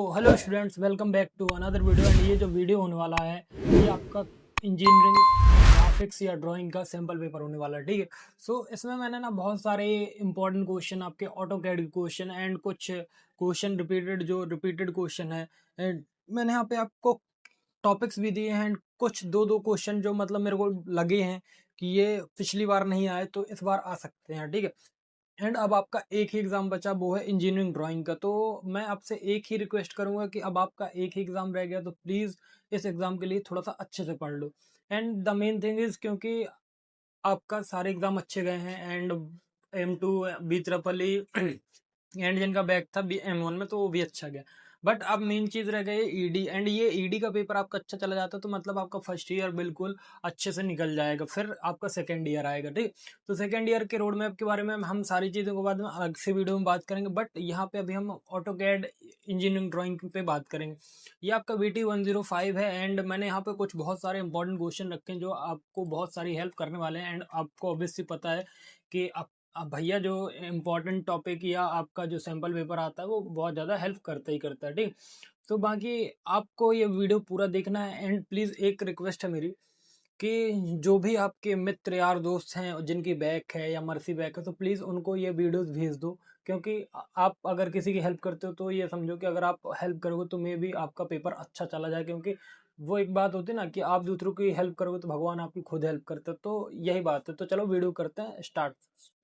तो hello students, welcome back to another video. And ये जो वीडियो होने वाला है ये आपका इंजीनियरिंग ग्राफिक्स या ड्राइंग का सैम्पल पेपर होने वाला है, ठीक है। सो इसमें मैंने ना बहुत सारे इंपॉर्टेंट क्वेश्चन, आपके ऑटो कैड क्वेश्चन एंड कुछ क्वेश्चन रिपीटेड क्वेश्चन है। एंड मैंने यहाँ पे आपको टॉपिक्स भी दिए हैं एंड कुछ दो दो क्वेश्चन जो मतलब मेरे को लगे हैं कि ये पिछली बार नहीं आए तो इस बार आ सकते हैं, ठीक है। एंड अब आपका एक ही एग्जाम बचा, वो है इंजीनियरिंग ड्राइंग का। तो मैं आपसे एक ही रिक्वेस्ट करूंगा कि अब आपका एक ही एग्जाम रह गया तो प्लीज इस एग्जाम के लिए थोड़ा सा अच्छे से पढ़ लो। And the main thing is, क्योंकि आपका सारे एग्जाम अच्छे गए हैं and M2 B triple E and जिनका बैक था M1 में तो वो भी अच्छा गया। बट अब मेन चीज रह गई ईडी। एंड ये ईडी का पेपर आपका अच्छा चला जाता तो मतलब आपका फर्स्ट ईयर बिल्कुल अच्छे से निकल जाएगा, फिर आपका सेकेंड ईयर आएगा, ठीक। तो सेकेंड ईयर के रोड मैप के बारे में हम सारी चीज़ों के बाद में अलग से वीडियो में बात करेंगे, बट यहाँ पे अभी हम ऑटो कैड इंजीनियरिंग ड्राइंग पे बात करेंगे। ये आपका VT105 है एंड मैंने यहाँ पे कुछ बहुत सारे इंपॉर्टेंट क्वेश्चन रखे हैं जो आपको बहुत सारी हेल्प करने वाले हैं। एंड आपको ऑब्वियसली पता है कि अब भैया जो इम्पोर्टेंट टॉपिक या आपका जो सैम्पल पेपर आता है वो बहुत ज़्यादा हेल्प करता ही करता है, ठीक। तो बाकी आपको ये वीडियो पूरा देखना है। एंड प्लीज़ एक रिक्वेस्ट है मेरी कि जो भी आपके मित्र यार दोस्त हैं जिनकी बैक है या मर्सी बैक है तो प्लीज़ उनको ये वीडियोस भेज दो। क्योंकि आप अगर किसी की हेल्प करते हो तो ये समझो कि अगर आप हेल्प करोगे तो मे भी आपका पेपर अच्छा चला जाए। क्योंकि वो एक बात होती है ना कि आप दूसरों की हेल्प करोगे तो भगवान आपकी खुद हेल्प करते हैं, तो यही बात है। तो चलो वीडियो करते हैं स्टार्ट।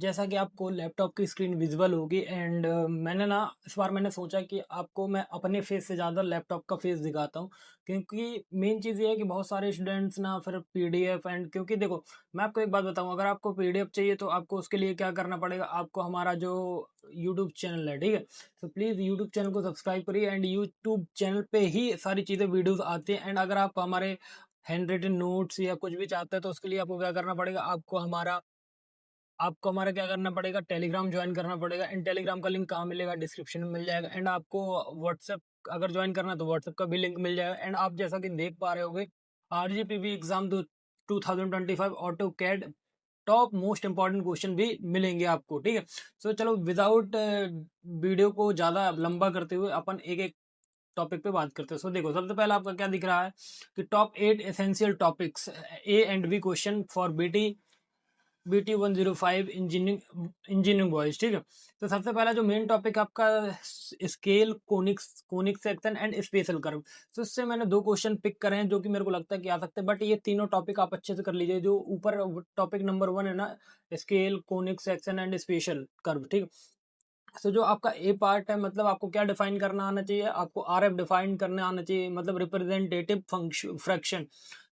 जैसा कि आपको लैपटॉप की स्क्रीन विजिबल होगी एंड मैंने ना इस बार मैंने सोचा कि आपको मैं अपने फेस से ज़्यादा लैपटॉप का फेस दिखाता हूँ। क्योंकि मेन चीज़ ये है कि बहुत सारे स्टूडेंट्स ना फिर पीडीएफ एंड, क्योंकि देखो मैं आपको एक बात बताऊं, अगर आपको पीडीएफ चाहिए तो आपको उसके लिए क्या करना पड़ेगा, आपको हमारा जो यूट्यूब चैनल है, ठीक है। तो प्लीज़ यूट्यूब चैनल को सब्सक्राइब करिए एंड यूट्यूब चैनल पे ही सारी चीज़ें वीडियोज़ आती हैं। एंड अगर आप हमारे हैंड रिटन नोट्स या कुछ भी चाहते हैं तो उसके लिए आपको क्या करना पड़ेगा, आपको हमारा क्या करना पड़ेगा, टेलीग्राम ज्वाइन करना पड़ेगा। एंड टेलीग्राम का लिंक कहाँ मिलेगा, डिस्क्रिप्शन में मिल जाएगा। एंड आपको व्हाट्सएप अगर ज्वाइन करना है तो व्हाट्सएप का भी लिंक मिल जाएगा। एंड आप जैसा कि देख पा रहे होगे, RGPV exam 2025 AutoCAD top most important question भी मिलेंगे आपको, ठीक है। सो चलो विदाउट वीडियो को ज़्यादा लंबा करते हुए अपन एक एक टॉपिक पे बात करते हैं। सो देखो, सबसे पहले आपका क्या दिख रहा है कि top 8 essential topics A and B question for BT105 engineering boys, ठीक है। तो सबसे पहला जो मेन टॉपिक आपका scale, conic section and special curve. तो इससे मैंने दो क्वेश्चन पिक करे हैं जो कि मेरे को लगता है कि आ सकते हैं, बट ये तीनों टॉपिक आप अच्छे से कर लीजिए। जो ऊपर टॉपिक नंबर 1 है ना, scale, conic section and special curve, ठीक है। तो जो आपका ए पार्ट है, मतलब आपको क्या डिफाइन करना आना चाहिए, आपको RF डिफाइन करने आना चाहिए, मतलब रिप्रेजेंटेटिव फंक्शन फ्रैक्शन।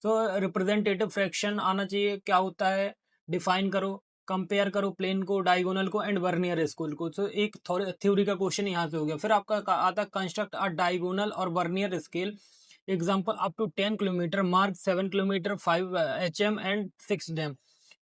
तो रिप्रेजेंटेटिव फ्रैक्शन आना चाहिए, क्या होता है डिफाइन करो, कंपेयर करो प्लेन को, डायगोनल को एंड वर्नियर स्केल को। तो एक थ्योरी का क्वेश्चन यहाँ से हो गया। फिर आपका आता है कंस्ट्रक्ट अ डायगोनल और vernier scale example up to 10 kilometre, mark 7 kilometre, 5 HM and 6 dam.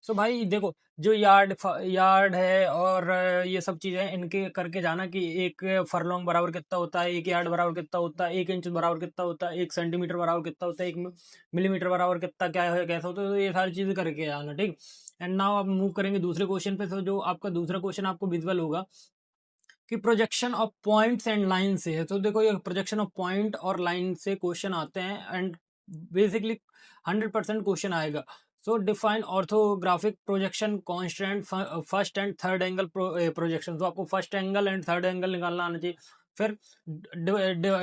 So भाई देखो, जो यार्ड है और ये सब चीज़ें इनके करके जाना कि एक फरलॉन्ग बराबर कितना होता है, एक यार्ड बराबर कितना होता है, 1 इंच बराबर कितना होता है, 1 सेंटीमीटर बराबर कितना होता है, 1 मिलीमीटर बराबर कितना क्या है कैसा होता है। तो ये सारी चीज़ें करके जाना, ठीक। एंड नाउ आप मूव करेंगे दूसरे क्वेश्चन पे। तो जो आपका दूसरा क्वेश्चन आपको विजुअल होगा कि projection of points and line से है। तो देखो ये प्रोजेक्शन ऑफ पॉइंट और लाइन से क्वेश्चन आते हैं एंड बेसिकली 100% क्वेश्चन आएगा। सो define orthographic projection constant, first and third angle projection. तो आपको first angle and third angle निकालना आना चाहिए। फिर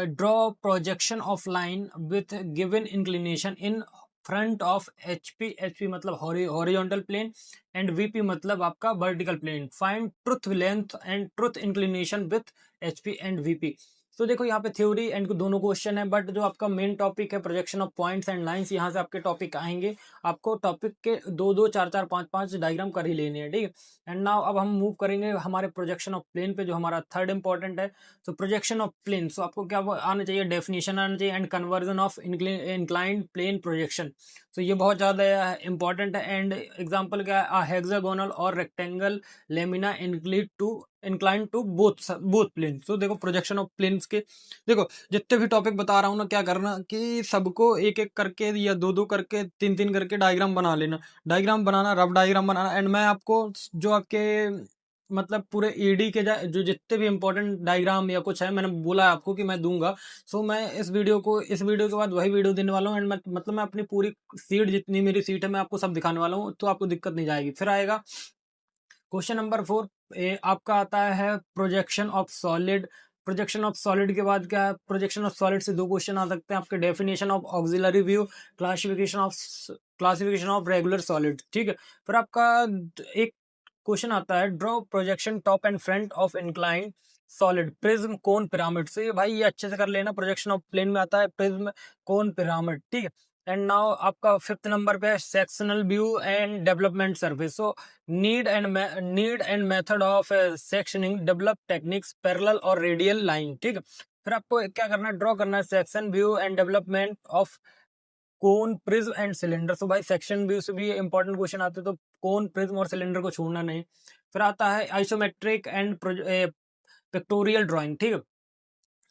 draw projection of line with given inclination in front of HP मतलब हॉरिजॉन्टल प्लेन एंड VP मतलब आपका vertical plane. Find truth length and truth inclination with HP and VP। तो देखो यहाँ पे थ्योरी एंड दोनों क्वेश्चन है, बट जो आपका मेन टॉपिक है projection of points and lines, यहाँ से आपके टॉपिक आएंगे। आपको टॉपिक के 2 2 4 4 5 5 डायग्राम कर ही लेने हैं, ठीक है। एंड नाउ अब हम मूव करेंगे हमारे प्रोजेक्शन ऑफ प्लेन पे, जो हमारा थर्ड इंपॉर्टेंट है। तो प्रोजेक्शन ऑफ प्लेन, सो आपको क्या आना चाहिए, डेफिनेशन आना चाहिए and conversion of inclined plane projection. तो ये बहुत ज़्यादा इंपॉर्टेंट है। एंड एग्जाम्पल क्या है, हेक्सागोनल और rectangle lamina incline to both plane. तो देखो प्रोजेक्शन ऑफ प्लेन्स के, देखो जितने भी टॉपिक बता रहा हूँ ना, क्या करना कि सबको एक एक करके या दो दो करके, तीन तीन करके डायग्राम बना लेना। Diagram banana, rough diagram banana. And मैं आपको जो आपके मतलब पूरे ईडी के जो जितने भी इंपॉर्टेंट डायग्राम या कुछ है, मैंने बोला आपको कि मैं दूंगा। सो मैं इस वीडियो के बाद वही वीडियो देने वाला हूँ, एंड मतलब मैं अपनी पूरी सीट, जितनी मेरी सीट है, मैं आपको सब दिखाने वाला हूँ, तो आपको दिक्कत नहीं जाएगी। फिर आएगा क्वेश्चन नंबर 4, आपका आता है projection of solid. Projection of solid के बाद क्या है, प्रोजेक्शन ऑफ सॉलिड से दो क्वेश्चन आ सकते हैं आपके, definition of auxiliary view, classification of regular solid, ठीक है। फिर आपका एक क्वेश्चन आता है, draw projection top and front of incline solid prism cone pyramid. से भाई ये अच्छे से कर लेना, प्रोजेक्शन ऑफ प्लेन में आता है प्रिज्म कोन पिरामिड, ठीक है। एंड नाउ आपका फिफ्थ नंबर पे है sectional view and development surface. So need and method of sectioning, develop techniques parallel और रेडियल लाइन, ठीक है। फिर आपको क्या करना है, ड्रॉ करना है section view and development of cone prism and cylinder. तो भाई सेक्शन व्यू से भी इंपॉर्टेंट क्वेश्चन आते हैं, तो कोन प्रिज्म और सिलेंडर को छोड़ना नहीं। फिर आता है आइसोमेट्रिक एंड पिक्टोरियल ड्राइंग, ठीक है।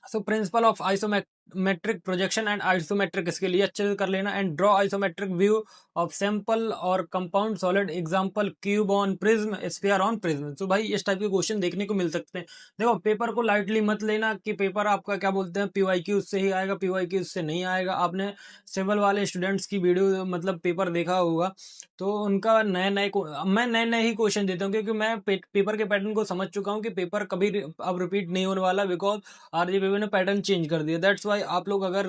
So principle of isometric projection and isometric, इसके लिए अच्छे से कर लेना। And draw isometric view of sample और compound solid, example cube on prism, sphere on prism. तो भाई इस टाइप के क्वेश्चन देखने को मिल सकते हैं। देखो पेपर को लाइटली मत लेना कि पेपर आपका क्या बोलते हैं पीवाईक्यू से ही आएगा, पीवाईक्यू से नहीं आएगा। आपने सिविल वाले स्टूडेंट्स की वीडियो मतलब पेपर देखा होगा, तो उनका मैं नए नए ही क्वेश्चन देता हूँ, क्योंकि मैं पेपर के पैटर्न को समझ चुका हूँ कि पेपर कभी अब रिपीट नहीं होने वाला, बिकॉज आरजीपीवी ने पैटर्न चेंज कर दिया। दैट्स वाई आप लोग अगर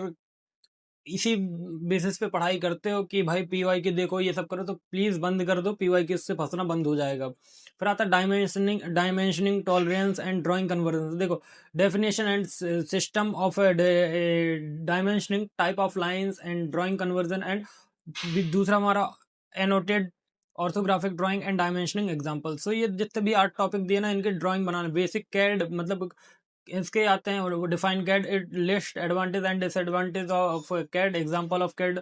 इसी बेसिस पे पढ़ाई करते हो कि भाई पीवाई के देखो ये सब करो, तो प्लीज बंद कर दो, पीवाई के इससे फंसना बंद हो जाएगा। फिर आता है dimensioning tolerance and drawing convergence. देखो definition and system of dimensioning, type of lines and drawing conversion, and दूसरा हमारा annotated orthographic drawing and dimensioning example. So ये जितने भी आर्ट टॉपिक दिए ना, इनके ड्राइंग बनाने, बेसिक कैड मतलब इसके आते हैं, वो define CAD, it list advantage and disadvantage of CAD, example of CAD.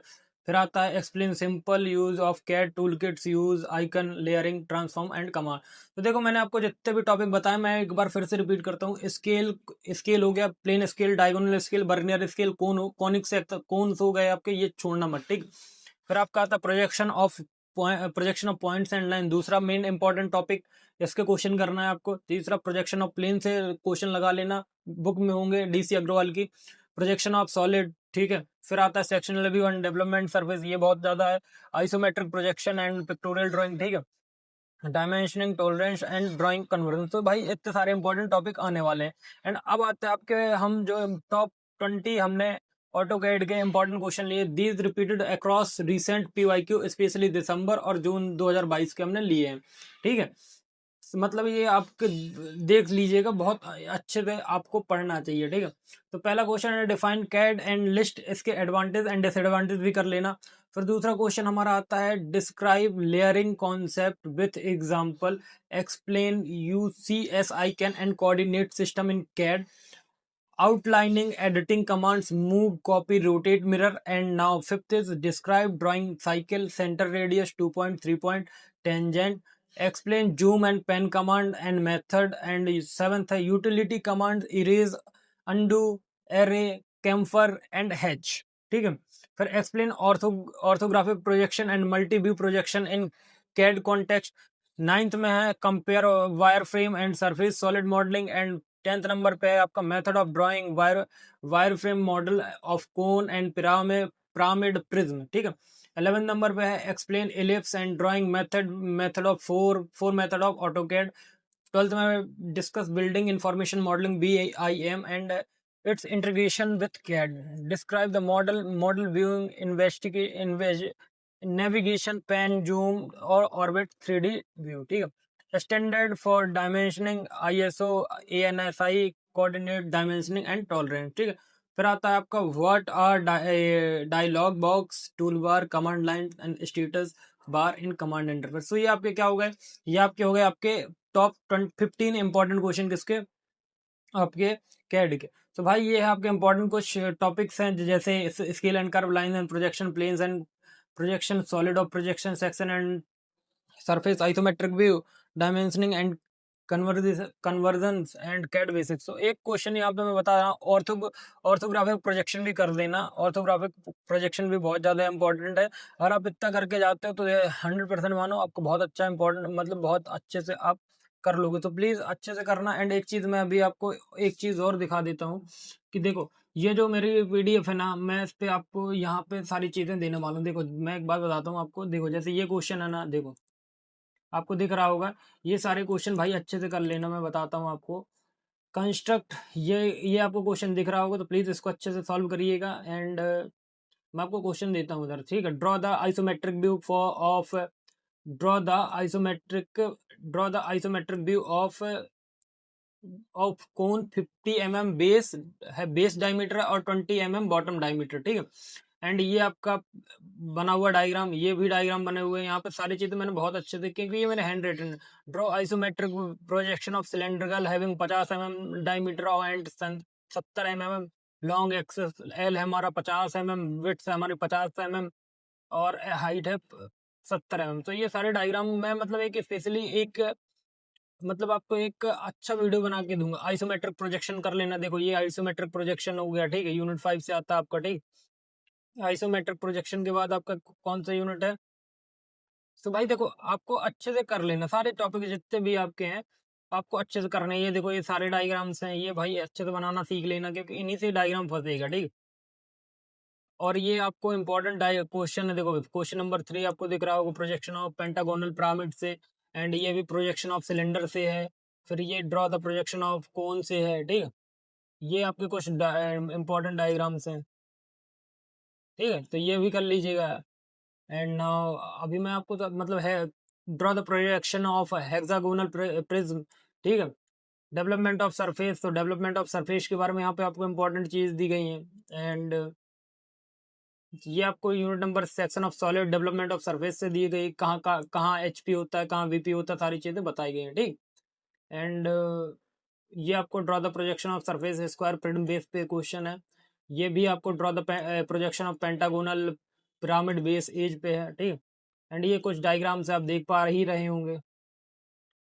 फिर आता है explain simple use of CAD tool kits, use icon layering transform and command. तो देखो मैंने आपको जितने भी टॉपिक बताए, मैं एक बार फिर से रिपीट करता हूँ। स्केल हो गया, plane scale, diagonal scale, vernier scale, conic sector, कौन हो गए आपके, ये छोड़ना मत, ठीक। फिर आपका आता है projection of points and line, दूसरा मेन इंपॉर्टेंट टॉपिक, इसके क्वेश्चन करना है आपको। तीसरा प्रोजेक्शन ऑफ प्लेन से क्वेश्चन लगा लेना, बुक में होंगे डीसी अग्रवाल की। प्रोजेक्शन ऑफ सॉलिड, ठीक है। फिर आता है sectional view and development surface, ये बहुत ज्यादा है। Isometric projection and pictorial drawing, ठीक है। Dimensioning tolerance and drawing conversion. तो भाई इतने सारे इंपॉर्टेंट टॉपिक आने वाले हैं। एंड अब आते हैं आपके, हम जो टॉप 20 हमने ऑटो कैड के इंपॉर्टेंट क्वेश्चन लिए, these repeated across recent PYQ, specially दिसंबर और जून 2022 के हमने लिए हैं, ठीक है। मतलब ये आपके देख लीजिएगा, बहुत अच्छे से आपको पढ़ना चाहिए, ठीक है। तो पहला क्वेश्चन है डिफाइन कैड एंड लिस्ट इसके एडवांटेज एंड डिसएडवांटेज भी कर लेना। फिर दूसरा क्वेश्चन हमारा आता है describe layering concept with example, explain UCS icon and coordinate system in CAD, outlining editing commands, move, copy, rotate, mirror. And now fifth is describe drawing cycle, center radius, 2 point, 3 point, tangent, explain zoom and pen command and method. And seventh है utility command, erase, undo, array, camphor and hedge, ठीक है। फिर explain orthographic projection and multi view projection in CAD context। Ninth में है compare wire frame and surface solid modelling. And 10th number पे है आपका method of drawing wire frame model of cone and pyramid prism, ठीक है। 11th number पे है explain ellipse and drawing method of four method of AutoCAD. 12th में discuss building information modelling BIM and its integration with CAD, describe the model viewing navigation, pan, zoom और orbit 3D view, ठीक है। Standard for dimensioning ISO ANSI coordinate dimensioning and tolerance, ठीक है। फिर आता है आपका what are dialog box, tool bar, command line and status bar in command interface. तो ये आपके क्या हो गए, ये आपके हो गए आपके टॉप 15 इंपॉर्टेंट क्वेश्चन किसके, आपके कैड के। तो भाई ये है आपके इंपॉर्टेंट कुछ टॉपिक्स हैं, जैसे scale and curve line and projection, planes and projection, solid of projection, section and surface, isometric view, dimensioning and conversions and CAD basics. तो एक क्वेश्चन यहाँ पे मैं बता रहा हूँ, ऑर्थोग्राफिक प्रोजेक्शन भी कर देना। ऑर्थोग्राफिक प्रोजेक्शन भी बहुत ज़्यादा इंपॉर्टेंट है। अगर आप इतना करके जाते हो तो ये 100% मानो आपको बहुत अच्छा इंपॉर्टेंट, मतलब बहुत अच्छे से आप कर लोगे तो प्लीज अच्छे से करना। एंड एक चीज मैं अभी आपको एक चीज और दिखा देता हूँ कि देखो ये जो मेरी पीडीएफ है ना, मैं इस पे आपको यहाँ पे सारी चीजें देने वाला हूँ। देखो मैं एक बात बताता हूँ आपको, देखो जैसे ये क्वेश्चन है ना, देखो आपको दिख रहा होगा, ये सारे क्वेश्चन भाई अच्छे से कर लेना, मैं बताता हूँ आपको। कंस्ट्रक्ट, ये आपको क्वेश्चन दिख रहा होगा तो प्लीज इसको अच्छे से सॉल्व करिएगा। एंड मैं आपको क्वेश्चन देता हूँ उधर, ठीक है। Draw the isometric view for of draw the isometric draw the isometric view of cone 50 mm base है, बेस डायमीटर और 20 mm बॉटम डायमीटर, ठीक है। एंड ये आपका बना हुआ डायग्राम, ये भी डायग्राम बने हुए हैं। यहाँ पे सारी चीजें मैंने बहुत अच्छे से, क्योंकि ये मेरे handwritten. Draw isometric projection of cylindrical having 50 mm diameter and 70 mm long axis, L है हमारा 50 mm, विड्थ है हमारी 50 mm और हाइट है 70 mm। तो ये सारे डायग्राम मैं मतलब एक स्पेशली एक मतलब आपको एक अच्छा वीडियो बना के दूंगा। आइसोमेट्रिक प्रोजेक्शन कर लेना, देखो ये आइसोमेट्रिक प्रोजेक्शन हो गया, ठीक है, यूनिट 5 से आता है आपका, ठीक। आइसोमेट्रिक प्रोजेक्शन के बाद आपका कौन सा यूनिट है? तो भाई देखो आपको अच्छे से कर लेना, सारे टॉपिक जितने भी आपके हैं आपको अच्छे से करने हैं। ये देखो ये सारे डायग्राम्स हैं, ये भाई अच्छे से बनाना सीख लेना, क्योंकि इन्हीं से डायग्राम फंसेगा, ठीक। और ये आपको इंपॉर्टेंट क्वेश्चन है, देखो क्वेश्चन नंबर 3 आपको दिख रहा होगा, प्रोजेक्शन ऑफ पेंटागोनल पिरामिड से। एंड ये भी प्रोजेक्शन ऑफ सिलेंडर से है। फिर ये ड्रॉ द प्रोजेक्शन ऑफ कोन से है, ठीक है। ये आपके कुछ इंपॉर्टेंट डायग्राम्स हैं, ठीक है, तो ये भी कर लीजिएगा। एंड नाउ अभी मैं आपको तो, मतलब है, draw the projection of hexagonal prism, ठीक है। डेवलपमेंट ऑफ सरफेस, तो डेवलपमेंट ऑफ सरफेस के बारे में यहाँ पे आपको इंपॉर्टेंट चीज दी गई है। एंड ये आपको unit number section of solid development of surface से दी गई, कहाँ एचपी होता है, कहाँ वीपी होता है, सारी चीजें बताई गई हैं, ठीक। एंड ये आपको draw the projection of surface square prism base पे क्वेश्चन है। ये भी आपको draw the projection of pentagonal pyramid base edge पे है, ठीक। एंड ये कुछ डायग्राम्स आप देख पा ही रहे होंगे।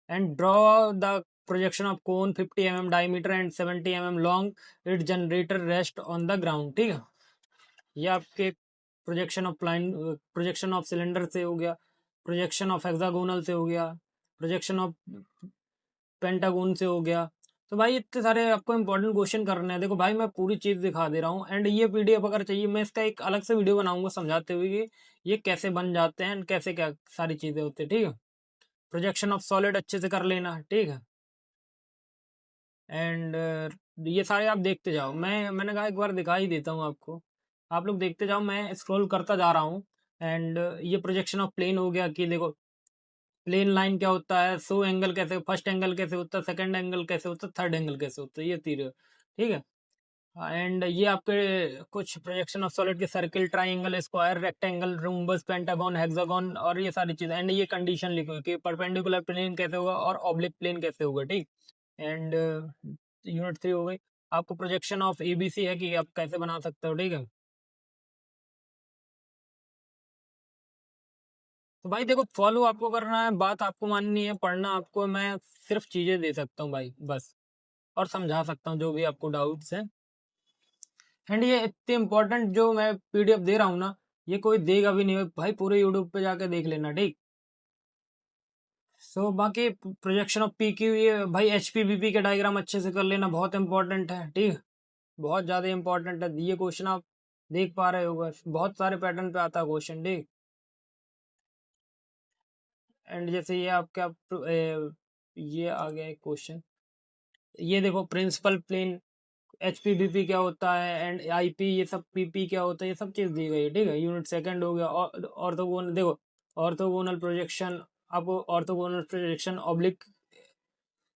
And draw the projection of cone 50 mm diameter and 70 mm long, it generator rest on the ground, ठीक है। ये आपके projection of plane, projection of cylinder से हो गया, प्रोजेक्शन ऑफ हेक्सागोनल से हो गया, प्रोजेक्शन ऑफ पेंटागोन से हो गया। तो भाई इतने सारे आपको इंपॉर्टेंट क्वेश्चन करने हैं। देखो भाई मैं पूरी चीज दिखा दे रहा हूँ। एंड ये पीडीएफ अगर चाहिए मैं इसका एक अलग से वीडियो बनाऊंगा समझाते हुए कि ये कैसे बन जाते हैं, कैसे क्या सारी चीजें होती है, ठीक है। प्रोजेक्शन ऑफ सॉलिड अच्छे से कर लेना, ठीक है। एंड ये सारे आप देखते जाओ, मैंने कहा एक बार दिखा ही देता हूँ आपको, आप लोग देखते जाओ, मैं स्क्रॉल करता जा रहा हूँ। एंड ये प्रोजेक्शन ऑफ प्लेन हो गया कि देखो प्लेन लाइन क्या होता है, सो एंगल कैसे, फर्स्ट एंगल कैसे होता है, सेकंड एंगल कैसे होता है, थर्ड एंगल कैसे होता है, ये तीन, ठीक है। एंड ये आपके कुछ प्रोजेक्शन ऑफ सॉलिड के circle, triangle, square, rectangle, rhombus, pentagon, hexagon और ये सारी चीजें। एंड ये कंडीशन लिखो कि परपेंडिकुलर प्लेन कैसे होगा और ऑब्लिक प्लेन कैसे होगा, ठीक। एंड यूनिट 3 हो गई। आपको प्रोजेक्शन ऑफ एबीसी है कि आप कैसे बना सकते हो, ठीक है। तो भाई देखो फॉलो आपको करना है, बात आपको माननी है, पढ़ना आपको, मैं सिर्फ चीजें दे सकता हूँ भाई बस, और समझा सकता हूँ जो भी आपको डाउट्स हैं। एंड ये इतने इंपॉर्टेंट जो मैं पीडीएफ दे रहा हूँ ना, ये कोई देगा भी नहीं भाई, पूरे यूट्यूब पे जाके देख लेना, ठीक। सो बाकी प्रोजेक्शन ऑफ पी क्यू, ये भाई एच पी बी पी के डायग्राम अच्छे से कर लेना, बहुत इंपॉर्टेंट है, ठीक। बहुत ज़्यादा इंपॉर्टेंट है ये क्वेश्चन, आप देख पा रहे होगा, बहुत सारे पैटर्न पे आता है क्वेश्चन, ठीक। एंड जैसे ये आपका ये आ गया एक क्वेश्चन, ये देखो principal plane, H P V P क्या होता है, एंड आई पी, ये सब पी पी क्या होता है, ये सब चीज़ दी गई है, ठीक है। यूनिट सेकंड हो गया। और ऑर्थोगोनल, देखो ऑर्थोगोनल प्रोजेक्शन, आपको orthogonal projection, oblique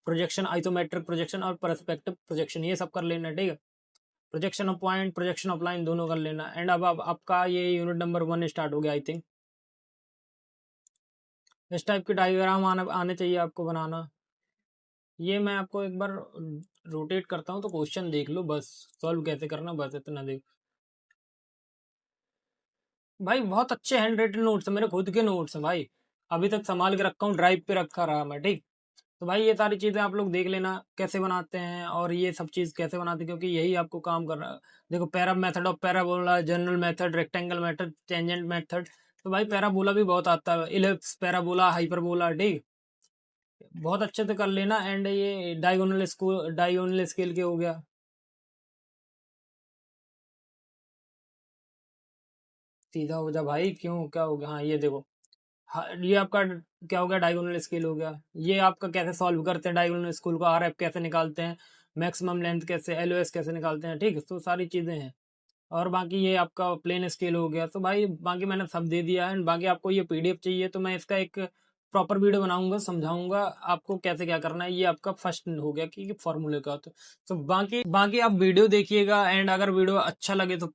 projection, isometric projection और परस्पेक्टिव प्रोजेक्शन, ये सब कर लेना, ठीक है। Projection of point, projection of line दोनों कर लेना। एंड अब आपका ये यूनिट नंबर 1 स्टार्ट हो गया आई थिंक। इस टाइप के डायग्राम आने चाहिए आपको बनाना। ये मैं आपको एक बार रोटेट करता हूँ तो क्वेश्चन देख लो बस, सॉल्व कैसे करना बस इतना देख। भाई बहुत अच्छे हैंड राइटेड नोट्स हैं, मेरे खुद के नोट्स हैं भाई, अभी तक संभाल के रखा हूँ, ड्राइव पे रखा रहा मैं, ठीक। तो भाई ये सारी चीज़ें आप लोग देख लेना कैसे बनाते हैं, और ये सब चीज़ कैसे बनाते हैं, क्योंकि यही आपको काम कर रहा है। देखो para method of parabola, general method, rectangle method, tangent method. तो भाई पैराबोला भी बहुत आता है, इलिप्स, पैराबोला, हाइपरबोला, ठीक। बहुत अच्छे से कर लेना। एंड ये डायगोनल स्केल के हो गया। सीधा हो जा भाई, क्यों क्या हो गया? हाँ ये देखो, हाँ ये आपका क्या हो गया, डायगोनल स्केल हो गया। ये आपका कैसे सॉल्व करते हैं डायगोनल स्केल को, आर एफ कैसे निकालते हैं, मैक्सिमम लेंथ कैसे, एलओएस कैसे निकालते हैं, ठीक है, तो सारी चीज़ें हैं। और बाकी ये आपका प्लेन स्केल हो गया। तो भाई बाकी मैंने सब दे दिया है। बाकी आपको ये पीडीएफ चाहिए तो मैं इसका एक प्रॉपर वीडियो बनाऊंगा, समझाऊंगा आपको कैसे क्या करना है। ये आपका फर्स्ट हो गया कि फॉर्मूले का। तो बाकी बाकी आप वीडियो देखिएगा। एंड अगर वीडियो अच्छा लगे तो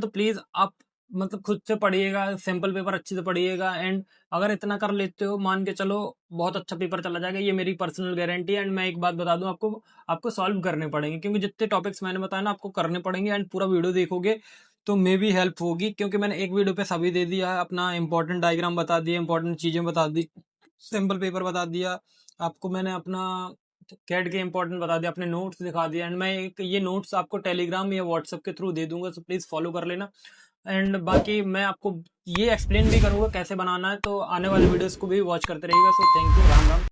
प्लीज आप मतलब खुद से पढ़िएगा, सैंपल पेपर अच्छे से पढ़िएगा। एंड अगर इतना कर लेते हो, मान के चलो बहुत अच्छा पेपर चला जाएगा, ये मेरी पर्सनल गारंटी है। एंड मैं एक बात बता दूं आपको, आपको सॉल्व करने पड़ेंगे, क्योंकि जितने टॉपिक्स मैंने बताया ना आपको करने पड़ेंगे। एंड पूरा वीडियो देखोगे तो मे भी हेल्प होगी, क्योंकि मैंने एक वीडियो पे सभी दे दिया है। अपना इंपॉर्टेंट डायग्राम बता दिया, इंपॉर्टेंट चीजें बता दी, सैंपल पेपर बता दिया आपको मैंने, अपना कैट के इंपॉर्टेंट बता दिया, अपने नोट्स दिखा दिया। एंड मैं ये नोट्स आपको टेलीग्राम या व्हाट्सएप के थ्रू दे दूंगा, तो प्लीज़ फॉलो कर लेना। एंड बाकी मैं आपको ये एक्सप्लेन भी करूंगा कैसे बनाना है, तो आने वाले वीडियोस को भी वॉच करते रहिएगा। So thank you, Ram Ram.